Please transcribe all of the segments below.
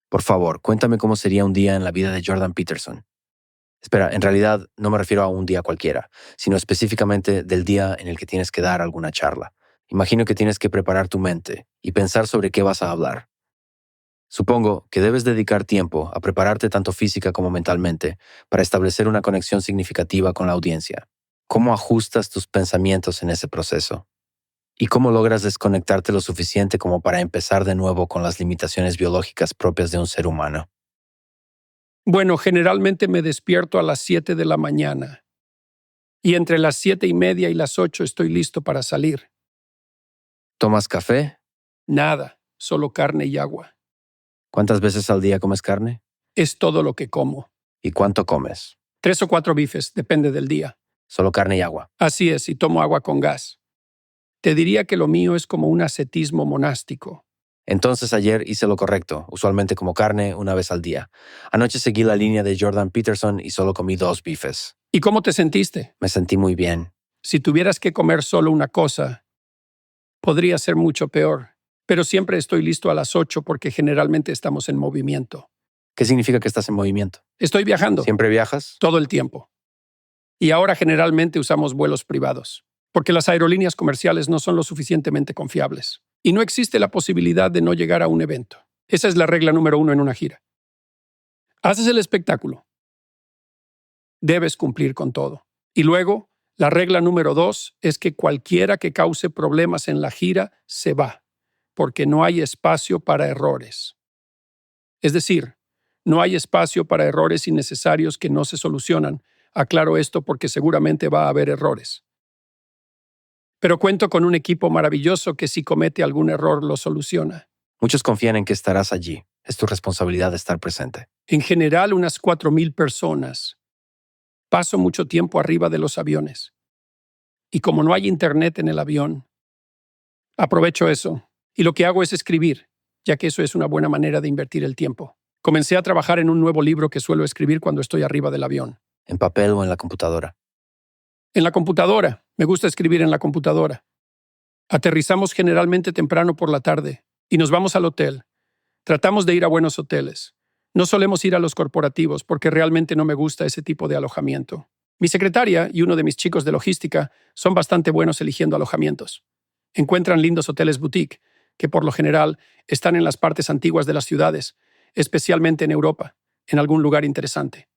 Por favor, cuéntame cómo sería un día en la vida de Jordan Peterson. Espera, en realidad no me refiero a un día cualquiera, sino específicamente del día en el que tienes que dar alguna charla. Imagino que tienes que preparar tu mente y pensar sobre qué vas a hablar. Supongo que debes dedicar tiempo a prepararte tanto física como mentalmente para establecer una conexión significativa con la audiencia. ¿Cómo ajustas tus pensamientos en ese proceso? ¿Y cómo logras desconectarte lo suficiente como para empezar de nuevo con las limitaciones biológicas propias de un ser humano? Bueno, generalmente me despierto a las 7 de la mañana y entre las 7:30 y las 8 estoy listo para salir. ¿Tomas café? Nada, solo carne y agua. ¿Cuántas veces al día comes carne? Es todo lo que como. ¿Y cuánto comes? 3 o 4 bifes, depende del día. Solo carne y agua. Así es, y tomo agua con gas. Te diría que lo mío es como un ascetismo monástico. Entonces ayer hice lo correcto, usualmente como carne una vez al día. Anoche seguí la línea de Jordan Peterson y solo comí 2 bifes. ¿Y cómo te sentiste? Me sentí muy bien. Si tuvieras que comer solo una cosa, podría ser mucho peor. Pero siempre estoy listo a las 8 porque generalmente estamos en movimiento. ¿Qué significa que estás en movimiento? Estoy viajando ¿Siempre viajas? todo el tiempo. Y ahora generalmente usamos vuelos privados, porque las aerolíneas comerciales no son lo suficientemente confiables. Y no existe la posibilidad de no llegar a un evento. Esa es la regla número 1 en una gira. Haces el espectáculo. Debes cumplir con todo. Y luego, la regla número 2 es que cualquiera que cause problemas en la gira se va, porque no hay espacio para errores. Es decir, no hay espacio para errores innecesarios que no se solucionan. Aclaro esto porque seguramente va a haber errores. Pero cuento con un equipo maravilloso que si comete algún error lo soluciona. Muchos confían en que estarás allí. Es tu responsabilidad estar presente. En general, unas 4,000 personas. Paso mucho tiempo arriba de los aviones. Y como no hay internet en el avión, aprovecho eso. Y lo que hago es escribir, ya que eso es una buena manera de invertir el tiempo. Comencé a trabajar en un nuevo libro que suelo escribir cuando estoy arriba del avión. ¿En papel o en la computadora? En la computadora. Me gusta escribir en la computadora. Aterrizamos generalmente temprano por la tarde y nos vamos al hotel. Tratamos de ir a buenos hoteles. No solemos ir a los corporativos porque realmente no me gusta ese tipo de alojamiento. Mi secretaria y uno de mis chicos de logística son bastante buenos eligiendo alojamientos. Encuentran lindos hoteles boutique, que por lo general están en las partes antiguas de las ciudades, especialmente en Europa, en algún lugar interesante.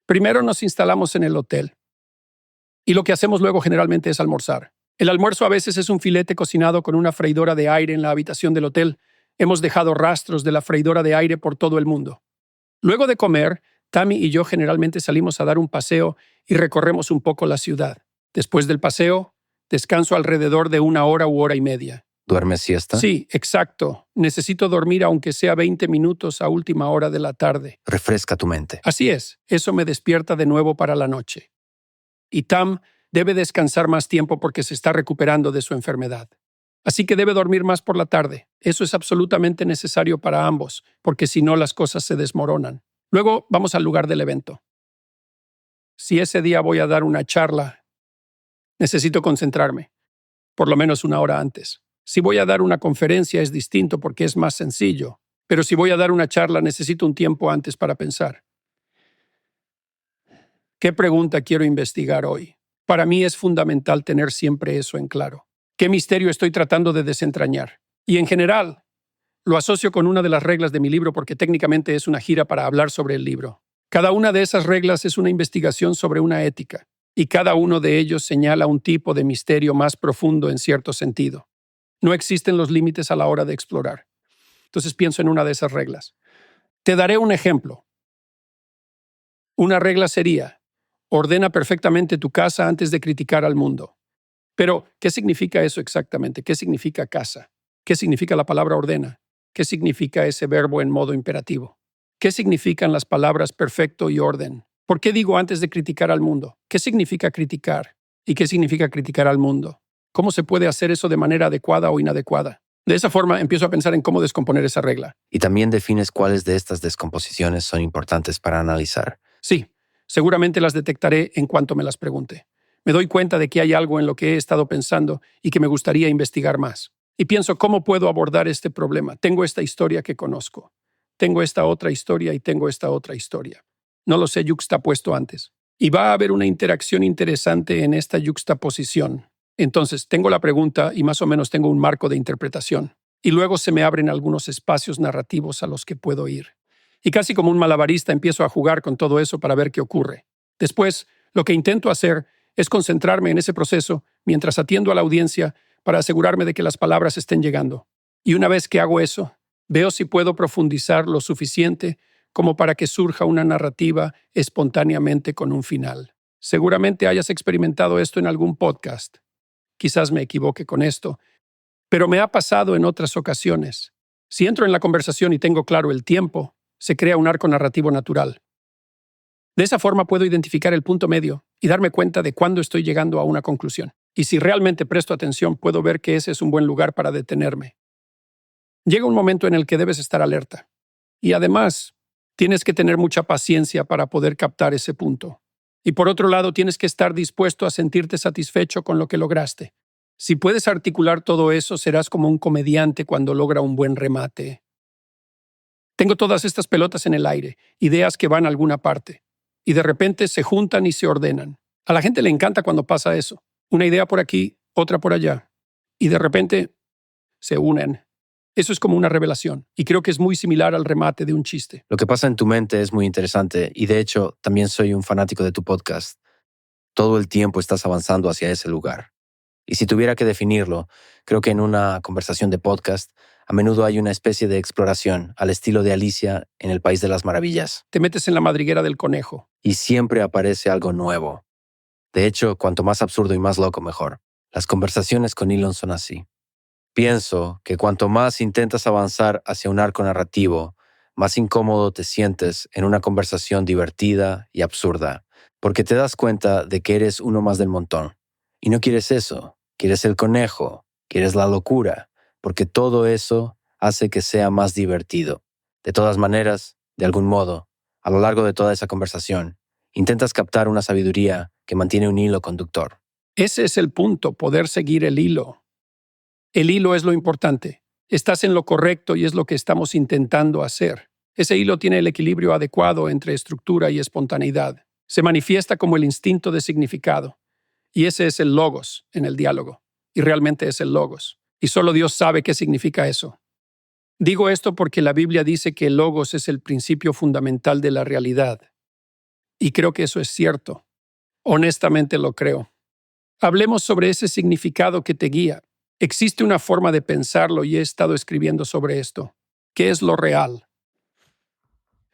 Primero nos instalamos en el hotel. Y lo que hacemos luego generalmente es almorzar. El almuerzo a veces es un filete cocinado con una freidora de aire en la habitación del hotel. Hemos dejado rastros de la freidora de aire por todo el mundo. Luego de comer, Tammy y yo generalmente salimos a dar un paseo y recorremos un poco la ciudad. Después del paseo, descanso alrededor de 1 hora u hora y media. ¿Duermes siesta? Sí, exacto. Necesito dormir aunque sea 20 minutos a última hora de la tarde. Refresca tu mente. Así es, eso me despierta de nuevo para la noche. Y Tam debe descansar más tiempo porque se está recuperando de su enfermedad. Así que debe dormir más por la tarde. Eso es absolutamente necesario para ambos, porque si no las cosas se desmoronan. Luego vamos al lugar del evento. Si ese día voy a dar una charla, necesito concentrarme, por lo menos 1 hora antes. Si voy a dar una conferencia es distinto porque es más sencillo, pero si voy a dar una charla necesito un tiempo antes para pensar. ¿Qué pregunta quiero investigar hoy? Para mí es fundamental tener siempre eso en claro. ¿Qué misterio estoy tratando de desentrañar? Y en general, lo asocio con una de las reglas de mi libro porque técnicamente es una gira para hablar sobre el libro. Cada una de esas reglas es una investigación sobre una ética, y cada uno de ellos señala un tipo de misterio más profundo en cierto sentido. No existen los límites a la hora de explorar. Entonces pienso en una de esas reglas. Te daré un ejemplo. Una regla sería: ordena perfectamente tu casa antes de criticar al mundo. Pero, ¿qué significa eso exactamente? ¿Qué significa casa? ¿Qué significa la palabra ordena? ¿Qué significa ese verbo en modo imperativo? ¿Qué significan las palabras perfecto y orden? ¿Por qué digo antes de criticar al mundo? ¿Qué significa criticar? ¿Y qué significa criticar al mundo? ¿Cómo se puede hacer eso de manera adecuada o inadecuada? De esa forma empiezo a pensar en cómo descomponer esa regla. Y también defines cuáles de estas descomposiciones son importantes para analizar. Sí, seguramente las detectaré en cuanto me las pregunte. Me doy cuenta de que hay algo en lo que he estado pensando y que me gustaría investigar más. Y pienso, ¿cómo puedo abordar este problema? Tengo esta historia que conozco. tengo esta otra historia y tengo esta otra historia. No los he yuxtapuesto antes. Y va a haber una interacción interesante en esta yuxtaposición. Entonces, tengo la pregunta y más o menos tengo un marco de interpretación. Y luego se me abren algunos espacios narrativos a los que puedo ir. Y casi como un malabarista empiezo a jugar con todo eso para ver qué ocurre. Después, lo que intento hacer es concentrarme en ese proceso mientras atiendo a la audiencia para asegurarme de que las palabras estén llegando. Y una vez que hago eso, veo si puedo profundizar lo suficiente como para que surja una narrativa espontáneamente con un final. Seguramente hayas experimentado esto en algún podcast. Quizás me equivoque con esto, pero me ha pasado en otras ocasiones. Si entro en la conversación y tengo claro el tiempo, se crea un arco narrativo natural. De esa forma puedo identificar el punto medio y darme cuenta de cuándo estoy llegando a una conclusión. Y si realmente presto atención, puedo ver que ese es un buen lugar para detenerme. Llega un momento en el que debes estar alerta. Y además, tienes que tener mucha paciencia para poder captar ese punto. Y por otro lado, tienes que estar dispuesto a sentirte satisfecho con lo que lograste. Si puedes articular todo eso, serás como un comediante cuando logra un buen remate. Tengo todas estas pelotas en el aire, ideas que van a alguna parte, y de repente se juntan y se ordenan. A la gente le encanta cuando pasa eso. Una idea por aquí, otra por allá, y de repente se unen. Eso es como una revelación, y creo que es muy similar al remate de un chiste. Lo que pasa en tu mente es muy interesante y de hecho también soy un fanático de tu podcast. Todo el tiempo estás avanzando hacia ese lugar. Y si tuviera que definirlo, creo que en una conversación de podcast, a menudo hay una especie de exploración al estilo de Alicia en el País de las Maravillas. Te metes en la madriguera del conejo. Y siempre aparece algo nuevo. De hecho, cuanto más absurdo y más loco, mejor. Las conversaciones con Elon son así. Pienso que cuanto más intentas avanzar hacia un arco narrativo, más incómodo te sientes en una conversación divertida y absurda, porque te das cuenta de que eres uno más del montón. Y no quieres eso, quieres el conejo, quieres la locura, porque todo eso hace que sea más divertido. De todas maneras, de algún modo, a lo largo de toda esa conversación, intentas captar una sabiduría que mantiene un hilo conductor. Ese es el punto, poder seguir el hilo. El hilo es lo importante. Estás en lo correcto y es lo que estamos intentando hacer. Ese hilo tiene el equilibrio adecuado entre estructura y espontaneidad. Se manifiesta como el instinto de significado. Y ese es el logos en el diálogo. Y realmente es el logos. Y solo Dios sabe qué significa eso. Digo esto porque la Biblia dice que el logos es el principio fundamental de la realidad. Y creo que eso es cierto. Honestamente lo creo. Hablemos sobre ese significado que te guía. Existe una forma de pensarlo y he estado escribiendo sobre esto. ¿Qué es lo real?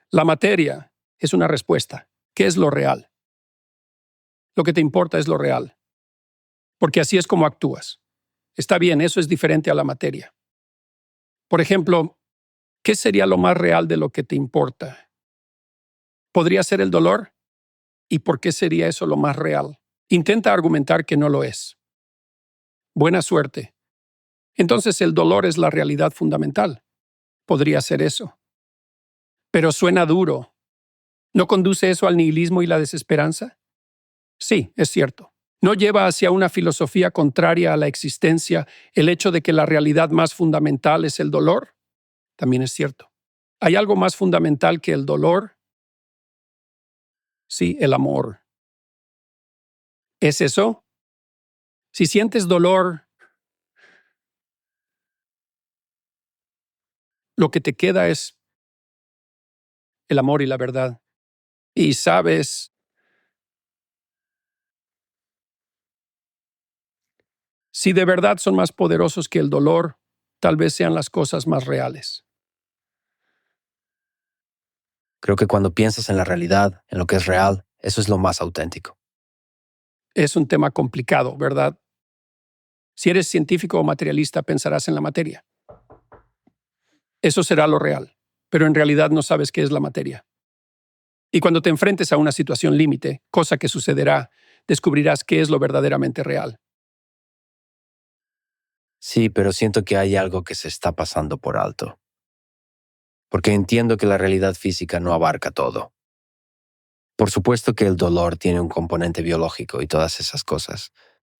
La materia es una respuesta. ¿Qué es lo real? Lo que te importa es lo real. Porque así es como actúas. Está bien, eso es diferente a la materia. Por ejemplo, ¿qué sería lo más real de lo que te importa? ¿Podría ser el dolor? ¿Y por qué sería eso lo más real? Intenta argumentar que no lo es. Buena suerte. Entonces el dolor es la realidad fundamental. Podría ser eso. Pero suena duro. ¿No conduce eso al nihilismo y la desesperanza? Sí, es cierto. ¿No lleva hacia una filosofía contraria a la existencia el hecho de que la realidad más fundamental es el dolor? También es cierto. ¿Hay algo más fundamental que el dolor? Sí, el amor. ¿Es eso? Si sientes dolor, lo que te queda es el amor y la verdad. Y sabes, si de verdad son más poderosos que el dolor, tal vez sean las cosas más reales. Creo que cuando piensas en la realidad, en lo que es real, eso es lo más auténtico. Es un tema complicado, ¿verdad? Si eres científico o materialista, pensarás en la materia. Eso será lo real, pero en realidad no sabes qué es la materia. Y cuando te enfrentes a una situación límite, cosa que sucederá, descubrirás qué es lo verdaderamente real. Sí, pero siento que hay algo que se está pasando por alto. Porque entiendo que la realidad física no abarca todo. Por supuesto que el dolor tiene un componente biológico y todas esas cosas,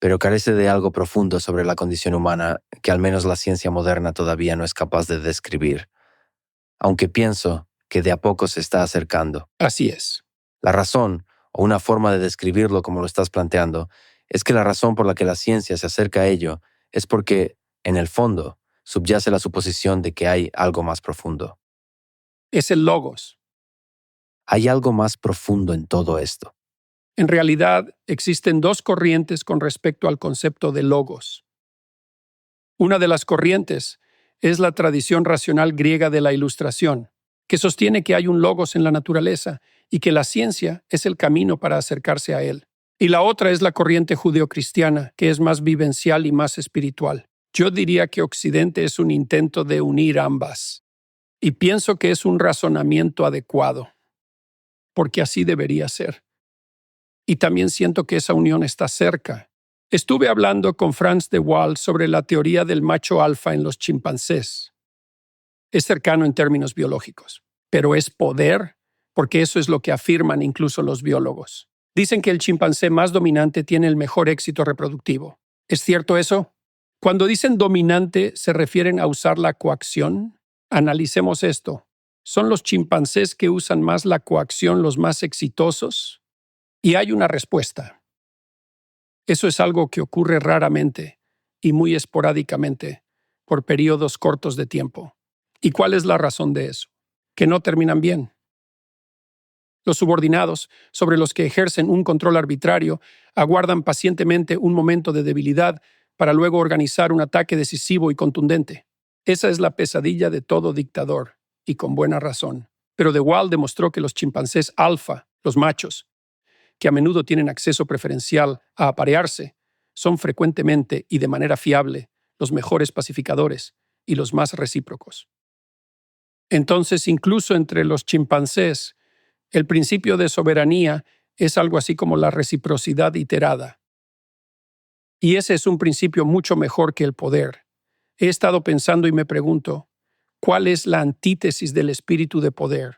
pero carece de algo profundo sobre la condición humana que al menos la ciencia moderna todavía no es capaz de describir. aunque pienso que de a poco se está acercando. Así es. La razón, o una forma de describirlo como lo estás planteando, es que la razón por la que la ciencia se acerca a ello es porque, en el fondo, subyace la suposición de que hay algo más profundo. Es el logos. Hay algo más profundo en todo esto. En realidad, existen dos corrientes con respecto al concepto de logos. Una de las corrientes es la tradición racional griega de la Ilustración, que sostiene que hay un logos en la naturaleza y que la ciencia es el camino para acercarse a él. Y la otra es la corriente judeocristiana, que es más vivencial y más espiritual. Yo diría que Occidente es un intento de unir ambas. Y pienso que es un razonamiento adecuado, porque así debería ser. Y también siento que esa unión está cerca. Estuve hablando con Frans de Waal sobre la teoría del macho alfa en los chimpancés. Es cercano en términos biológicos, pero es poder, porque eso es lo que afirman incluso los biólogos. Dicen que el chimpancé más dominante tiene el mejor éxito reproductivo. ¿Es cierto eso? Cuando dicen dominante, ¿se refieren a usar la coacción? Analicemos esto. ¿Son los chimpancés que usan más la coacción los más exitosos? Y hay una respuesta. Eso es algo que ocurre raramente y muy esporádicamente, por periodos cortos de tiempo. ¿Y cuál es la razón de eso? Que no terminan bien. Los subordinados, sobre los que ejercen un control arbitrario, aguardan pacientemente un momento de debilidad para luego organizar un ataque decisivo y contundente. Esa es la pesadilla de todo dictador, y con buena razón. Pero de Waal demostró que los chimpancés alfa, los machos, que a menudo tienen acceso preferencial a aparearse, son frecuentemente y de manera fiable los mejores pacificadores y los más recíprocos. Entonces, incluso entre los chimpancés, el principio de soberanía es algo así como la reciprocidad iterada. Y ese es un principio mucho mejor que el poder. He estado pensando y me pregunto, ¿cuál es la antítesis del espíritu de poder?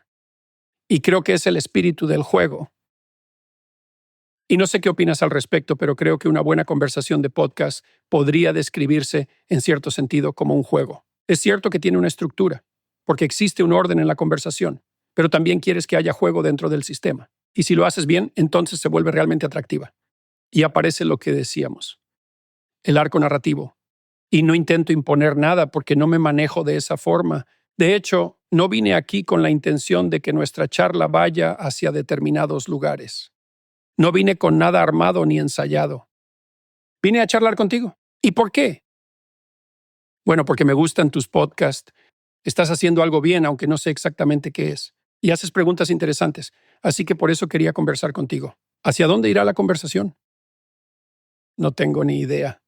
Y creo que es el espíritu del juego. Y no sé qué opinas al respecto, pero creo que una buena conversación de podcast podría describirse, en cierto sentido, como un juego. Es cierto que tiene una estructura, porque existe un orden en la conversación, pero también quieres que haya juego dentro del sistema. Y si lo haces bien, entonces se vuelve realmente atractiva. Y aparece lo que decíamos, el arco narrativo. Y no intento imponer nada porque no me manejo de esa forma. De hecho, no vine aquí con la intención de que nuestra charla vaya hacia determinados lugares. No vine con nada armado ni ensayado. Vine a charlar contigo. ¿Y por qué? Bueno, porque me gustan tus podcasts. Estás haciendo algo bien, aunque no sé exactamente qué es. Y haces preguntas interesantes. Así que por eso quería conversar contigo. ¿Hacia dónde irá la conversación? No tengo ni idea.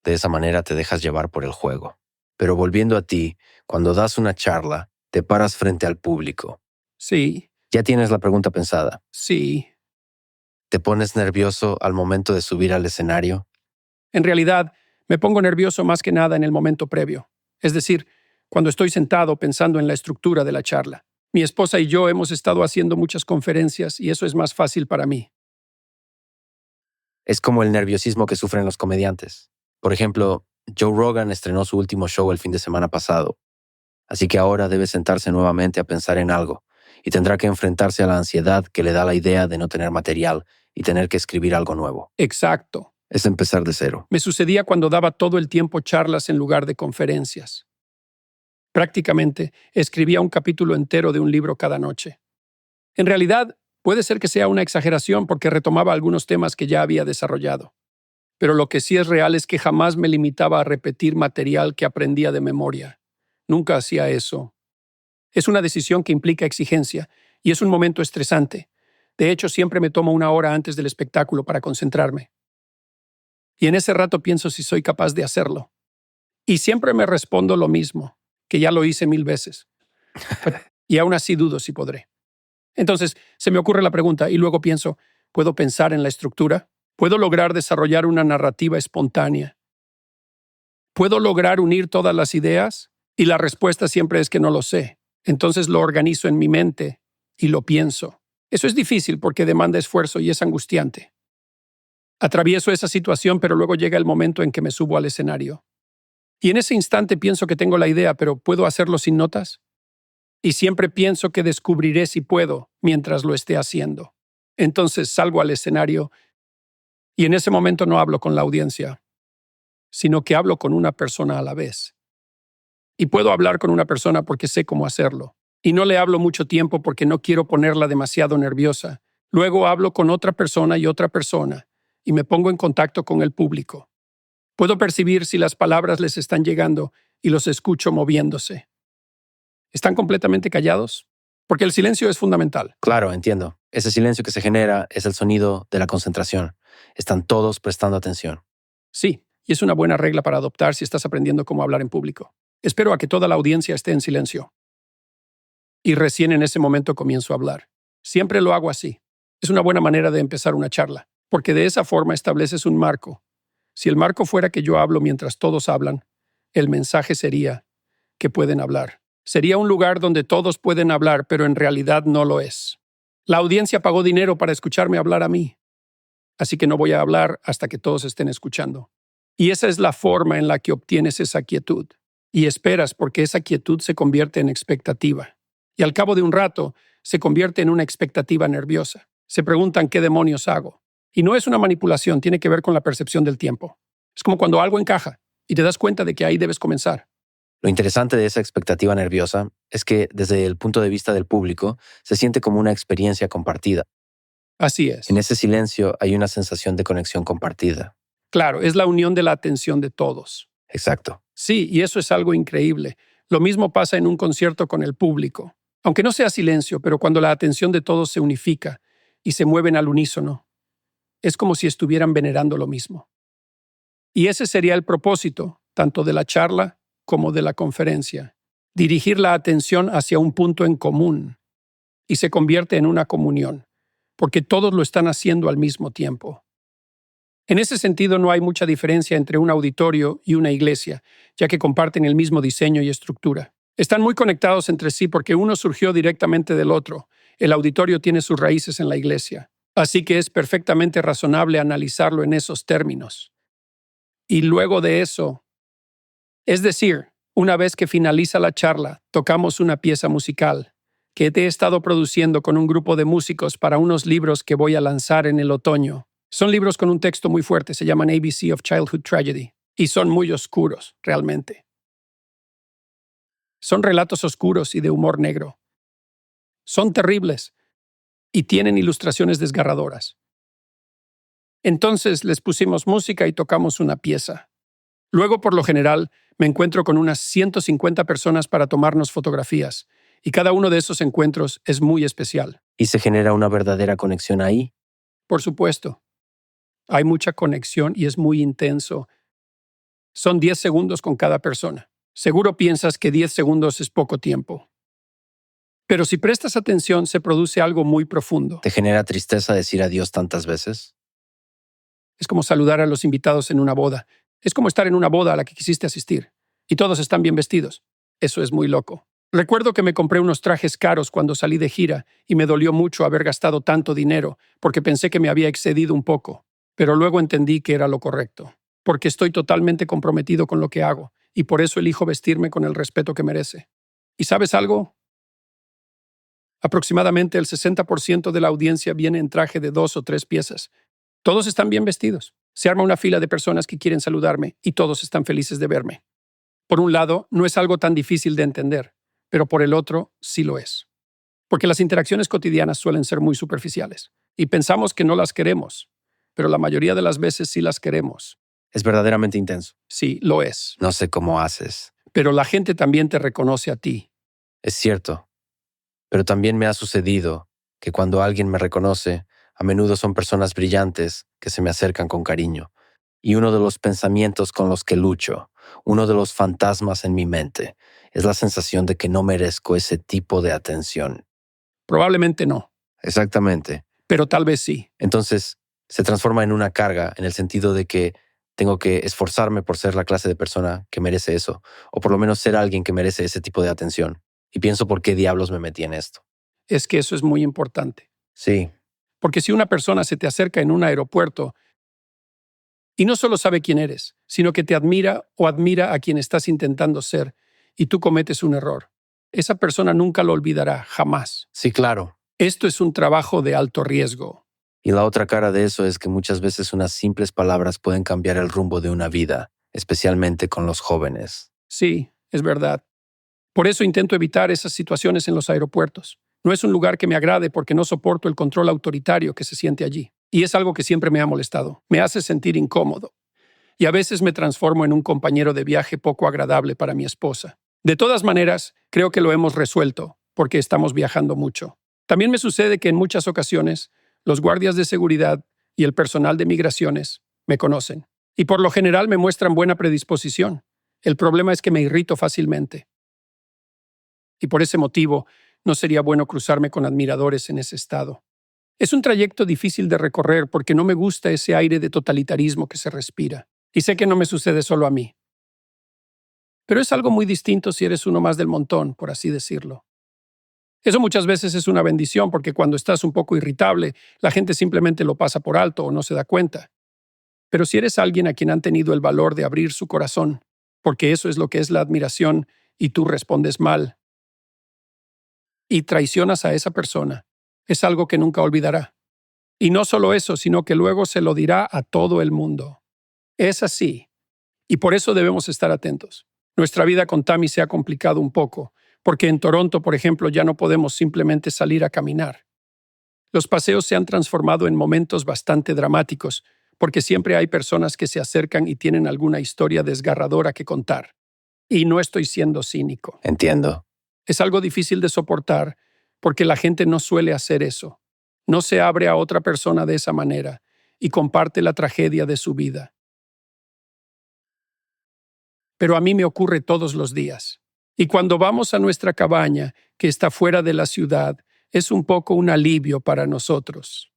De esa manera te dejas llevar por el juego. Pero volviendo a ti, cuando das una charla, te paras frente al público. Sí, Ya tienes la pregunta pensada. sí. ¿Te pones nervioso al momento de subir al escenario? En realidad, me pongo nervioso más que nada en el momento previo. Es decir, cuando estoy sentado pensando en la estructura de la charla. Mi esposa y yo hemos estado haciendo muchas conferencias y eso es más fácil para mí. Es como el nerviosismo que sufren los comediantes. Por ejemplo, Joe Rogan estrenó su último show el fin de semana pasado, así que ahora debe sentarse nuevamente a pensar en algo, y tendrá que enfrentarse a la ansiedad que le da la idea de no tener material y tener que escribir algo nuevo. Exacto. Es empezar de cero. Me sucedía cuando daba todo el tiempo charlas en lugar de conferencias. Prácticamente escribía un capítulo entero de un libro cada noche. En realidad, puede ser que sea una exageración porque retomaba algunos temas que ya había desarrollado. Pero lo que sí es real es que jamás me limitaba a repetir material que aprendía de memoria. Nunca hacía eso. Es una decisión que implica exigencia y es un momento estresante. De hecho, siempre me tomo una hora antes del espectáculo para concentrarme. Y en ese rato pienso si soy capaz de hacerlo. Y siempre me respondo lo mismo, que ya lo hice 1000 veces. Y aún así dudo si podré. Entonces, se me ocurre la pregunta y luego pienso, ¿puedo pensar en la estructura? ¿Puedo lograr desarrollar una narrativa espontánea? ¿Puedo lograr unir todas las ideas? Y la respuesta siempre es que no lo sé. Entonces lo organizo en mi mente y lo pienso. Eso es difícil porque demanda esfuerzo y es angustiante. Atravieso esa situación, pero luego llega el momento en que me subo al escenario. Y en ese instante pienso que tengo la idea, pero ¿puedo hacerlo sin notas? Y siempre pienso que descubriré si puedo mientras lo esté haciendo. Entonces salgo al escenario y en ese momento no hablo con la audiencia, sino que hablo con una persona a la vez. Y puedo hablar con una persona porque sé cómo hacerlo. Y no le hablo mucho tiempo porque no quiero ponerla demasiado nerviosa. Luego hablo con otra persona y me pongo en contacto con el público. Puedo percibir si las palabras les están llegando y los escucho moviéndose. ¿Están completamente callados? Porque el silencio es fundamental. Claro, entiendo. Ese silencio que se genera es el sonido de la concentración. Están todos prestando atención. Sí, y es una buena regla para adoptar si estás aprendiendo cómo hablar en público. Espero a que toda la audiencia esté en silencio. Y recién en ese momento comienzo a hablar. Siempre lo hago así. Es una buena manera de empezar una charla, porque de esa forma estableces un marco. Si el marco fuera que yo hablo mientras todos hablan, el mensaje sería que pueden hablar. Sería un lugar donde todos pueden hablar, pero en realidad no lo es. La audiencia pagó dinero para escucharme hablar a mí, así que no voy a hablar hasta que todos estén escuchando. Y esa es la forma en la que obtienes esa quietud. Y esperas porque esa quietud se convierte en expectativa. Y al cabo de un rato, se convierte en una expectativa nerviosa. Se preguntan qué demonios hago. Y no es una manipulación, tiene que ver con la percepción del tiempo. Es como cuando algo encaja y te das cuenta de que ahí debes comenzar. Lo interesante de esa expectativa nerviosa es que, desde el punto de vista del público, se siente como una experiencia compartida. Así es. En ese silencio hay una sensación de conexión compartida. Claro, es la unión de la atención de todos. Exacto. Sí, y eso es algo increíble. Lo mismo pasa en un concierto con el público. Aunque no sea silencio, pero cuando la atención de todos se unifica y se mueven al unísono, es como si estuvieran venerando lo mismo. Y ese sería el propósito, tanto de la charla como de la conferencia, dirigir la atención hacia un punto en común, y se convierte en una comunión, porque todos lo están haciendo al mismo tiempo. En ese sentido, no hay mucha diferencia entre un auditorio y una iglesia, ya que comparten el mismo diseño y estructura. Están muy conectados entre sí porque uno surgió directamente del otro. El auditorio tiene sus raíces en la iglesia, así que es perfectamente razonable analizarlo en esos términos. Y luego de eso, es decir, una vez que finaliza la charla, tocamos una pieza musical que he estado produciendo con un grupo de músicos para unos libros que voy a lanzar en el otoño. Son libros con un texto muy fuerte, se llaman ABC of Childhood Tragedy, y son muy oscuros, realmente. Son relatos oscuros y de humor negro. Son terribles y tienen ilustraciones desgarradoras. Entonces les pusimos música y tocamos una pieza. Luego, por lo general, me encuentro con unas 150 personas para tomarnos fotografías, y cada uno de esos encuentros es muy especial. ¿Y se genera una verdadera conexión ahí? Por supuesto, hay mucha conexión y es muy intenso. Son 10 segundos con cada persona. Seguro piensas que 10 segundos es poco tiempo. Pero si prestas atención, se produce algo muy profundo. ¿Te genera tristeza decir adiós tantas veces? Es como saludar a los invitados en una boda. Es como estar en una boda a la que quisiste asistir. Y todos están bien vestidos. Eso es muy loco. Recuerdo que me compré unos trajes caros cuando salí de gira y me dolió mucho haber gastado tanto dinero porque pensé que me había excedido un poco. Pero luego entendí que era lo correcto. Porque estoy totalmente comprometido con lo que hago y por eso elijo vestirme con el respeto que merece. ¿Y sabes algo? Aproximadamente el 60% de la audiencia viene en traje de 2 o 3 piezas. Todos están bien vestidos. Se arma una fila de personas que quieren saludarme y todos están felices de verme. Por un lado, no es algo tan difícil de entender, pero por el otro, sí lo es. Porque las interacciones cotidianas suelen ser muy superficiales y pensamos que no las queremos, pero la mayoría de las veces sí las queremos. Es verdaderamente intenso. Sí, lo es. No sé cómo haces. Pero la gente también te reconoce a ti. Es cierto. Pero también me ha sucedido que cuando alguien me reconoce, a menudo son personas brillantes que se me acercan con cariño. Y uno de los pensamientos con los que lucho, uno de los fantasmas en mi mente, es la sensación de que no merezco ese tipo de atención. Probablemente no, Exactamente. pero tal vez sí. Entonces, se transforma en una carga en el sentido de que tengo que esforzarme por ser la clase de persona que merece eso, o por lo menos ser alguien que merece ese tipo de atención. Y pienso por qué diablos me metí en esto. Es que eso es muy importante. Sí, Porque si una persona se te acerca en un aeropuerto y no solo sabe quién eres, sino que te admira o admira a quien estás intentando ser, y tú cometes un error, esa persona nunca lo olvidará, jamás. Sí, claro. Esto es un trabajo de alto riesgo. Y la otra cara de eso es que muchas veces unas simples palabras pueden cambiar el rumbo de una vida, especialmente con los jóvenes. Sí, es verdad. Por eso intento evitar esas situaciones en los aeropuertos. No es un lugar que me agrade porque no soporto el control autoritario que se siente allí. Y es algo que siempre me ha molestado. Me hace sentir incómodo. Y a veces me transformo en un compañero de viaje poco agradable para mi esposa. De todas maneras, creo que lo hemos resuelto, porque estamos viajando mucho. También me sucede que en muchas ocasiones, los guardias de seguridad y el personal de migraciones me conocen. Y por lo general me muestran buena predisposición. El problema es que me irrito fácilmente. Y por ese motivo, no sería bueno cruzarme con admiradores en ese estado. Es un trayecto difícil de recorrer porque no me gusta ese aire de totalitarismo que se respira. Y sé que no me sucede solo a mí. Pero es algo muy distinto si eres uno más del montón, por así decirlo. Eso muchas veces es una bendición porque cuando estás un poco irritable, la gente simplemente lo pasa por alto o no se da cuenta. Pero si eres alguien a quien han tenido el valor de abrir su corazón, porque eso es lo que es la admiración, y tú respondes mal, y traicionas a esa persona, es algo que nunca olvidará. Y no solo eso, sino que luego se lo dirá a todo el mundo. Es así. Y por eso debemos estar atentos. Nuestra vida con Tammy se ha complicado un poco, porque en Toronto, por ejemplo, ya no podemos simplemente salir a caminar. Los paseos se han transformado en momentos bastante dramáticos, porque siempre hay personas que se acercan y tienen alguna historia desgarradora que contar. Y no estoy siendo cínico. Entiendo. Es algo difícil de soportar, porque la gente no suele hacer eso. No se abre a otra persona de esa manera y comparte la tragedia de su vida. Pero a mí me ocurre todos los días. Y cuando vamos a nuestra cabaña, que está fuera de la ciudad, es un poco un alivio para nosotros.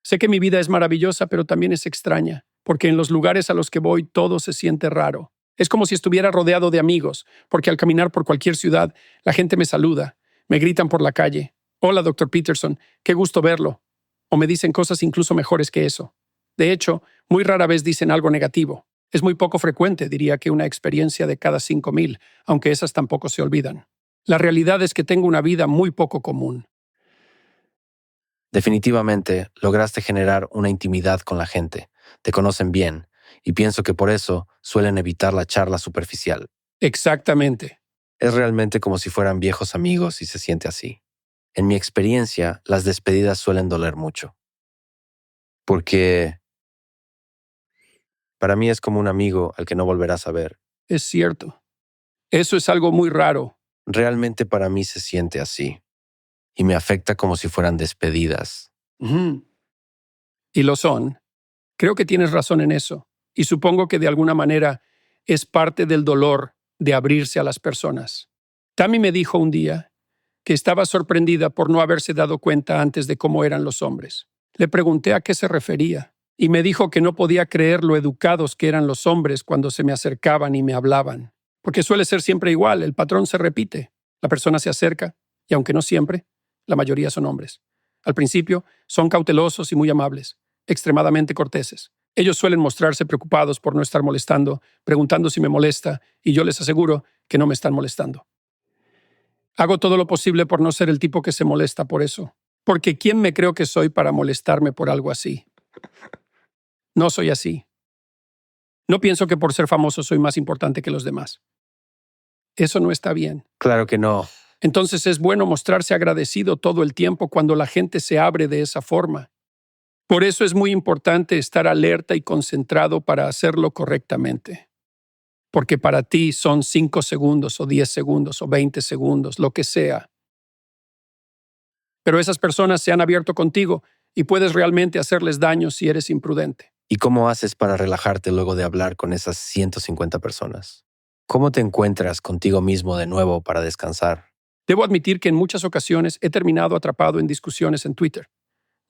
Sé que mi vida es maravillosa, pero también es extraña, porque en los lugares a los que voy todo se siente raro. Es como si estuviera rodeado de amigos, porque al caminar por cualquier ciudad, la gente me saluda, me gritan por la calle. Hola, Dr. Peterson, qué gusto verlo. O me dicen cosas incluso mejores que eso. De hecho, muy rara vez dicen algo negativo. Es muy poco frecuente, diría que una experiencia de cada 5,000, aunque esas tampoco se olvidan. La realidad es que tengo una vida muy poco común. Definitivamente lograste generar una intimidad con la gente. Te conocen bien, y pienso que por eso suelen evitar la charla superficial. Exactamente. Es realmente como si fueran viejos amigos y se siente así. En mi experiencia, las despedidas suelen doler mucho. Porque para mí es como un amigo al que no volverás a ver. Es cierto. Eso es algo muy raro. Realmente para mí se siente así. Y me afecta como si fueran despedidas. Ujú. Y lo son. Creo que tienes razón en eso. Y supongo que de alguna manera es parte del dolor de abrirse a las personas. Tammy me dijo un día que estaba sorprendida por no haberse dado cuenta antes de cómo eran los hombres. Le pregunté a qué se refería y me dijo que no podía creer lo educados que eran los hombres cuando se me acercaban y me hablaban. Porque suele ser siempre igual, el patrón se repite. La persona se acerca y aunque no siempre, la mayoría son hombres. Al principio son cautelosos y muy amables, extremadamente corteses. Ellos suelen mostrarse preocupados por no estar molestando, preguntando si me molesta, y yo les aseguro que no me están molestando. Hago todo lo posible por no ser el tipo que se molesta por eso. Porque ¿quién me creo que soy para molestarme por algo así? No soy así. No pienso que por ser famoso soy más importante que los demás. Eso no está bien. Claro que no. Entonces es bueno mostrarse agradecido todo el tiempo cuando la gente se abre de esa forma. Por eso es muy importante estar alerta y concentrado para hacerlo correctamente. Porque para ti son 5 segundos o 10 segundos o 20 segundos, lo que sea. Pero esas personas se han abierto contigo y puedes realmente hacerles daño si eres imprudente. ¿Y cómo haces para relajarte luego de hablar con esas 150 personas? ¿Cómo te encuentras contigo mismo de nuevo para descansar? Debo admitir que en muchas ocasiones he terminado atrapado en discusiones en Twitter.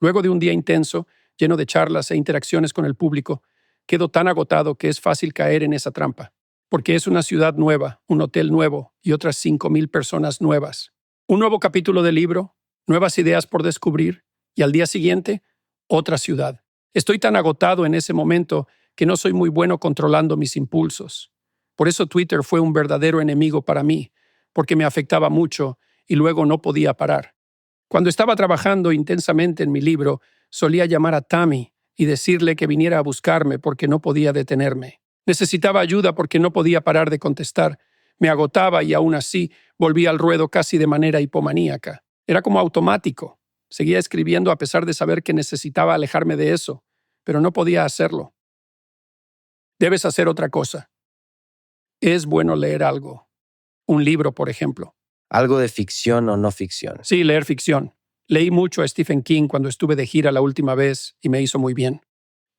Luego de un día intenso, lleno de charlas e interacciones con el público, quedo tan agotado que es fácil caer en esa trampa. Porque es una ciudad nueva, un hotel nuevo y otras 5,000 personas nuevas. Un nuevo capítulo del libro, nuevas ideas por descubrir y al día siguiente, otra ciudad. Estoy tan agotado en ese momento que no soy muy bueno controlando mis impulsos. Por eso Twitter fue un verdadero enemigo para mí, porque me afectaba mucho y luego no podía parar. Cuando estaba trabajando intensamente en mi libro, solía llamar a Tammy y decirle que viniera a buscarme porque no podía detenerme. Necesitaba ayuda porque no podía parar de contestar. Me agotaba y aún así volvía al ruedo casi de manera hipomaníaca. Era como automático. Seguía escribiendo a pesar de saber que necesitaba alejarme de eso, pero no podía hacerlo. Debes hacer otra cosa. Es bueno leer algo. Un libro, por ejemplo. Algo de ficción o no ficción. Sí, leer ficción. Leí mucho a Stephen King cuando estuve de gira la última vez y me hizo muy bien.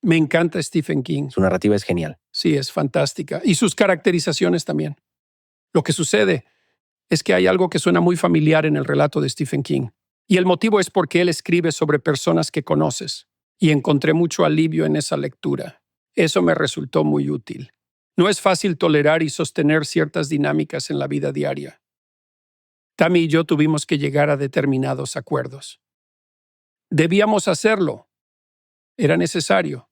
Me encanta Stephen King. Su narrativa es genial. Sí, es fantástica. Y sus caracterizaciones también. Lo que sucede es que hay algo que suena muy familiar en el relato de Stephen King. Y el motivo es porque él escribe sobre personas que conoces. Y encontré mucho alivio en esa lectura. Eso me resultó muy útil. No es fácil tolerar y sostener ciertas dinámicas en la vida diaria. Tammy y yo tuvimos que llegar a determinados acuerdos. Debíamos hacerlo. Era necesario.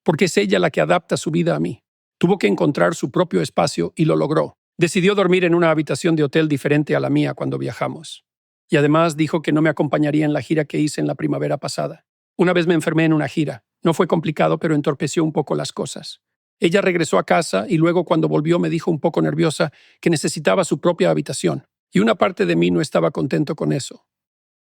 Porque es ella la que adapta su vida a mí. Tuvo que encontrar su propio espacio y lo logró. Decidió dormir en una habitación de hotel diferente a la mía cuando viajamos. Y además dijo que no me acompañaría en la gira que hice en la primavera pasada. Una vez me enfermé en una gira. No fue complicado, pero entorpeció un poco las cosas. Ella regresó a casa y luego cuando volvió me dijo un poco nerviosa que necesitaba su propia habitación. Y una parte de mí no estaba contento con eso.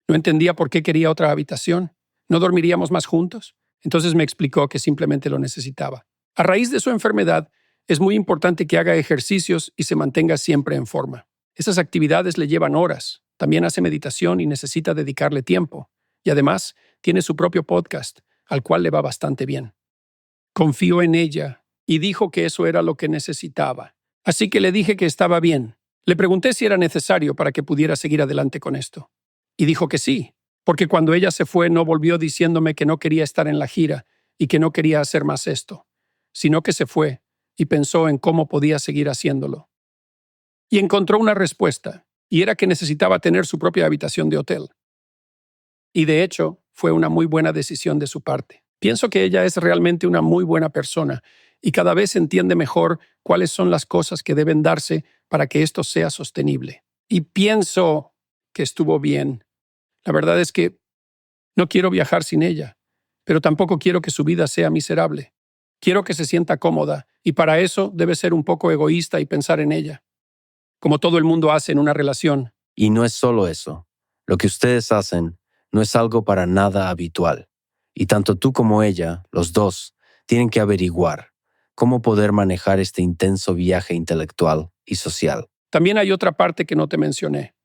No entendía por qué quería otra habitación. ¿No dormiríamos más juntos? Entonces me explicó que simplemente lo necesitaba. A raíz de su enfermedad, es muy importante que haga ejercicios y se mantenga siempre en forma. Esas actividades le llevan horas. También hace meditación y necesita dedicarle tiempo. Y además, tiene su propio podcast, al cual le va bastante bien. Confió en ella y dijo que eso era lo que necesitaba. Así que le dije que estaba bien. Le pregunté si era necesario para que pudiera seguir adelante con esto. Y dijo que sí, porque cuando ella se fue no volvió diciéndome que no quería estar en la gira y que no quería hacer más esto, sino que se fue y pensó en cómo podía seguir haciéndolo. Y encontró una respuesta, y era que necesitaba tener su propia habitación de hotel. Y de hecho, fue una muy buena decisión de su parte. Pienso que ella es realmente una muy buena persona y cada vez entiende mejor cuáles son las cosas que deben darse para que esto sea sostenible. Y pienso que estuvo bien. La verdad es que no quiero viajar sin ella, pero tampoco quiero que su vida sea miserable. Quiero que se sienta cómoda, y para eso debe ser un poco egoísta y pensar en ella, como todo el mundo hace en una relación. Y no es solo eso. Lo que ustedes hacen no es algo para nada habitual. Y tanto tú como ella, los dos, tienen que averiguar cómo poder manejar este intenso viaje intelectual y social. También hay otra parte que no te mencioné.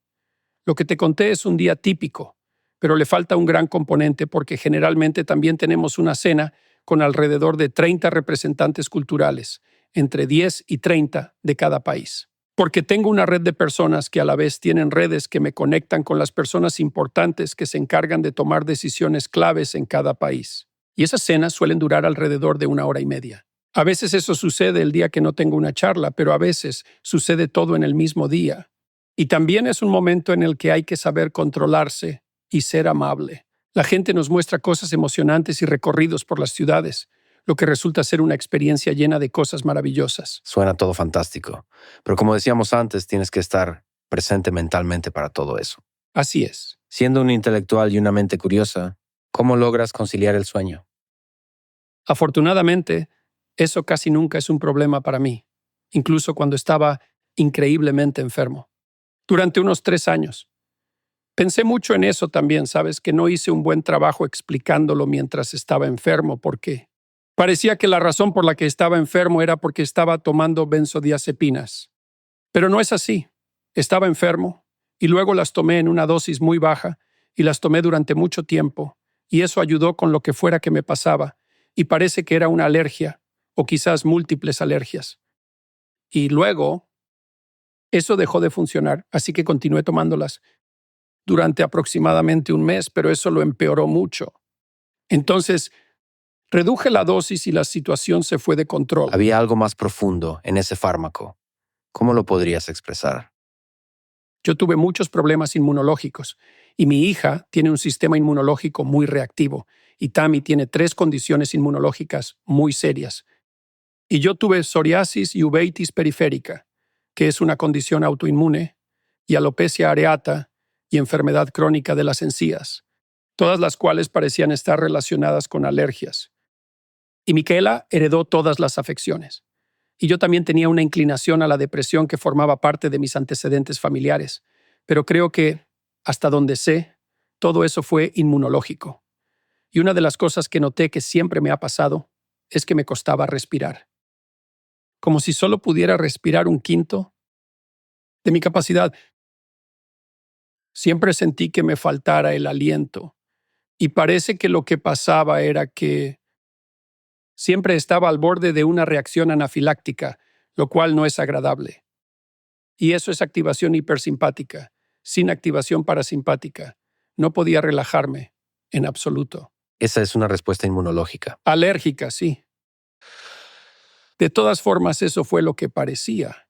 Lo que te conté es un día típico, pero le falta un gran componente porque generalmente también tenemos una cena con alrededor de 30 representantes culturales, entre 10 y 30 de cada país. Porque tengo una red de personas que a la vez tienen redes que me conectan con las personas importantes que se encargan de tomar decisiones claves en cada país. Y esas cenas suelen durar alrededor de 1 hora y media. A veces eso sucede el día que no tengo una charla, pero a veces sucede todo en el mismo día. Y también es un momento en el que hay que saber controlarse y ser amable. La gente nos muestra cosas emocionantes y recorridos por las ciudades, lo que resulta ser una experiencia llena de cosas maravillosas. Suena todo fantástico. Pero como decíamos antes, tienes que estar presente mentalmente para todo eso. Así es. Siendo un intelectual y una mente curiosa, ¿cómo logras conciliar el sueño? Afortunadamente, eso casi nunca es un problema para mí, incluso cuando estaba increíblemente enfermo. Durante unos 3 años. Pensé mucho en eso también, sabes, que no hice un buen trabajo explicándolo mientras estaba enfermo, porque parecía que la razón por la que estaba enfermo era porque estaba tomando benzodiazepinas. Pero no es así. Estaba enfermo, y luego las tomé en una dosis muy baja, y las tomé durante mucho tiempo, y eso ayudó con lo que fuera que me pasaba, y parece que era una alergia, o quizás múltiples alergias. Y luego, eso dejó de funcionar, así que continué tomándolas durante aproximadamente 1 mes, pero eso lo empeoró mucho. Entonces, reduje la dosis y la situación se fue de control. Había algo más profundo en ese fármaco. ¿Cómo lo podrías expresar? Yo tuve muchos problemas inmunológicos y mi hija tiene un sistema inmunológico muy reactivo y Tammy tiene 3 condiciones inmunológicas muy serias. Y yo tuve psoriasis y uveitis periférica. que es una condición autoinmune, y alopecia areata y enfermedad crónica de las encías, todas las cuales parecían estar relacionadas con alergias. Y Micaela heredó todas las afecciones. Y yo también tenía una inclinación a la depresión que formaba parte de mis antecedentes familiares, pero creo que, hasta donde sé, todo eso fue inmunológico. Y una de las cosas que noté que siempre me ha pasado es que me costaba respirar. Como si solo pudiera respirar un quinto de mi capacidad. Siempre sentí que me faltara el aliento. Y parece que lo que pasaba era que siempre estaba al borde de una reacción anafiláctica, lo cual no es agradable. Y eso es activación hipersimpática, sin activación parasimpática. No podía relajarme, en absoluto. Esa es una respuesta inmunológica. Alérgica, sí. De todas formas, eso fue lo que parecía.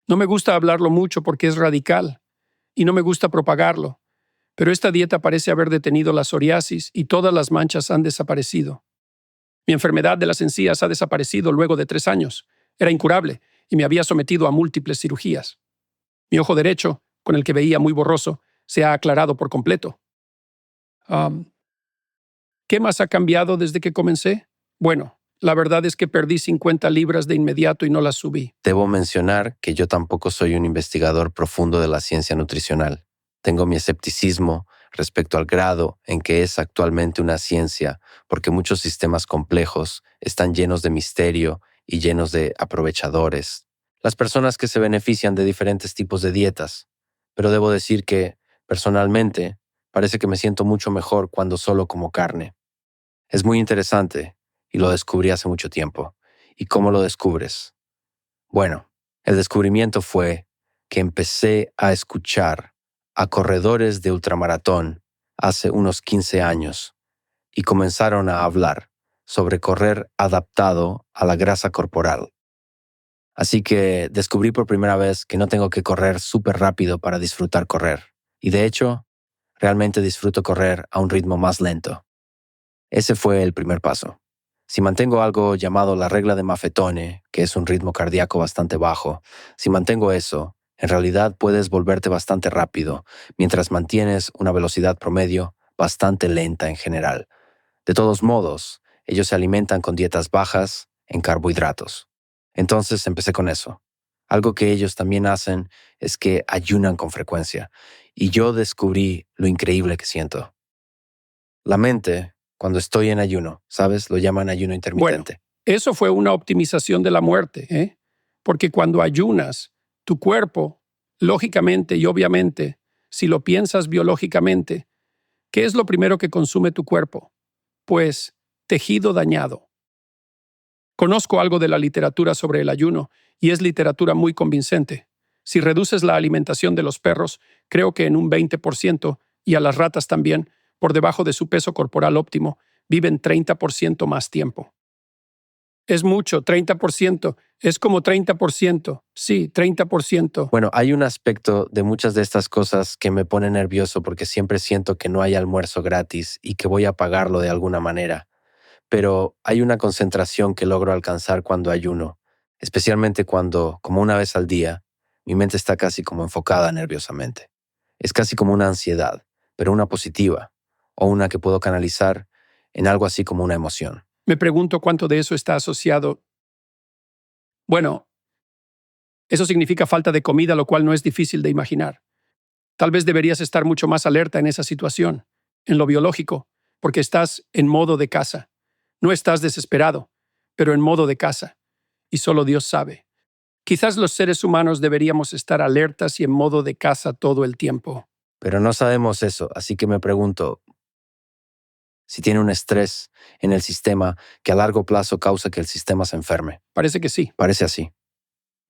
No me gusta hablarlo mucho porque es radical, y no me gusta propagarlo, pero esta dieta parece haber detenido la psoriasis y todas las manchas han desaparecido. Mi enfermedad de las encías ha desaparecido luego de 3 años. Era incurable y me había sometido a múltiples cirugías. Mi ojo derecho, con el que veía muy borroso, se ha aclarado por completo. ¿Qué más ha cambiado desde que comencé? Bueno, la verdad es que perdí 50 libras de inmediato y no las subí. Debo mencionar que yo tampoco soy un investigador profundo de la ciencia nutricional. Tengo mi escepticismo respecto al grado en que es actualmente una ciencia, porque muchos sistemas complejos están llenos de misterio y llenos de aprovechadores. Las personas que se benefician de diferentes tipos de dietas. Pero debo decir que, personalmente, parece que me siento mucho mejor cuando solo como carne. Es muy interesante, y lo descubrí hace mucho tiempo. ¿Y cómo lo descubres? Bueno, el descubrimiento fue que empecé a escuchar a corredores de ultramaratón hace unos 15 años y comenzaron a hablar sobre correr adaptado a la grasa corporal. Así que descubrí por primera vez que no tengo que correr súper rápido para disfrutar correr. Y de hecho, realmente disfruto correr a un ritmo más lento. Ese fue el primer paso. Si mantengo algo llamado la regla de Maffetone, que es un ritmo cardíaco bastante bajo, si mantengo eso, en realidad puedes volverte bastante rápido, mientras mantienes una velocidad promedio bastante lenta en general. De todos modos, ellos se alimentan con dietas bajas en carbohidratos. Entonces empecé con eso. Algo que ellos también hacen es que ayunan con frecuencia, y yo descubrí lo increíble que siento. La mente, cuando estoy en ayuno, ¿sabes? Lo llaman ayuno Bueno, intermitente. eso fue una optimización de la muerte, ¿eh? Porque cuando ayunas, tu cuerpo, lógicamente y obviamente, si lo piensas biológicamente, ¿qué es lo primero que consume tu cuerpo? Pues tejido dañado. Conozco algo de la literatura sobre el ayuno y es literatura muy convincente. Si reduces la alimentación de los perros, creo que en un 20%, y a las ratas también, por debajo de su peso corporal óptimo, viven 30% más tiempo. Es mucho, 30%. Es como 30%. Sí, 30%. Bueno, hay un aspecto de muchas de estas cosas que me pone nervioso porque siempre siento que no hay almuerzo gratis y que voy a pagarlo de alguna manera. Pero hay una concentración que logro alcanzar cuando ayuno, especialmente cuando, como una vez al día, mi mente está casi como enfocada nerviosamente. Es casi como una ansiedad, pero una positiva, o una que puedo canalizar en algo así como una emoción. Me pregunto cuánto de eso está asociado. Bueno, eso significa falta de comida, lo cual no es difícil de imaginar. Tal vez deberías estar mucho más alerta en esa situación, en lo biológico, porque estás en modo de caza. No estás desesperado, pero en modo de caza. Y solo Dios sabe. Quizás los seres humanos deberíamos estar alertas y en modo de caza todo el tiempo. Pero no sabemos eso, así que me pregunto si tiene un estrés en el sistema que a largo plazo causa que el sistema se enferme. Parece que sí. Parece así.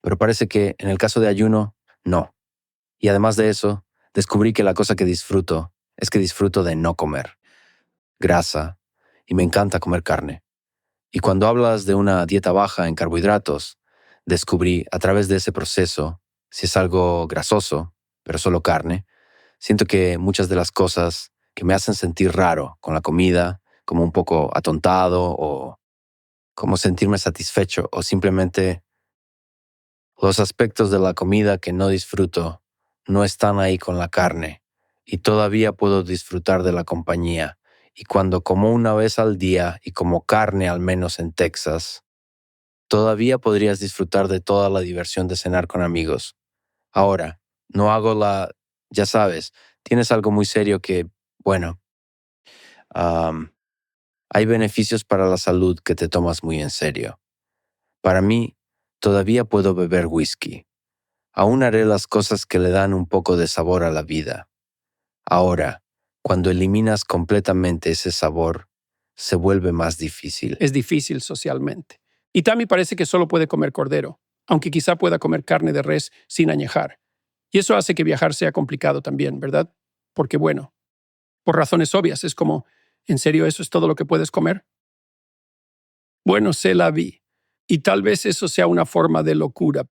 Pero parece que en el caso de ayuno, no. Y además de eso, descubrí que la cosa que disfruto es que disfruto de no comer grasa y me encanta comer carne. Y cuando hablas de una dieta baja en carbohidratos, descubrí a través de ese proceso, si es algo grasoso, pero solo carne, siento que muchas de las cosas que me hacen sentir raro con la comida, como un poco atontado o como sentirme satisfecho o simplemente Los aspectos de la comida que no disfruto no están ahí con la carne, y todavía puedo disfrutar de la compañía. Y cuando como una vez al día y como carne al menos en Texas, todavía podrías disfrutar de toda la diversión de cenar con amigos. Ahora, no hago ya sabes, tienes algo muy serio que, bueno, am, hay beneficios para la salud que te tomas muy en serio. Para mí, todavía puedo beber whisky. Aún haré las cosas que le dan un poco de sabor a la vida. Ahora, cuando eliminas completamente ese sabor, se vuelve más difícil. Es difícil socialmente. Y Tammy parece que solo puede comer cordero, aunque quizá pueda comer carne de res sin añejar. Y eso hace que viajar sea complicado también, ¿verdad? Porque bueno, por razones obvias, es como, ¿en serio eso es todo lo que puedes comer? Bueno, sé la vi. Y tal vez eso sea una forma de locura,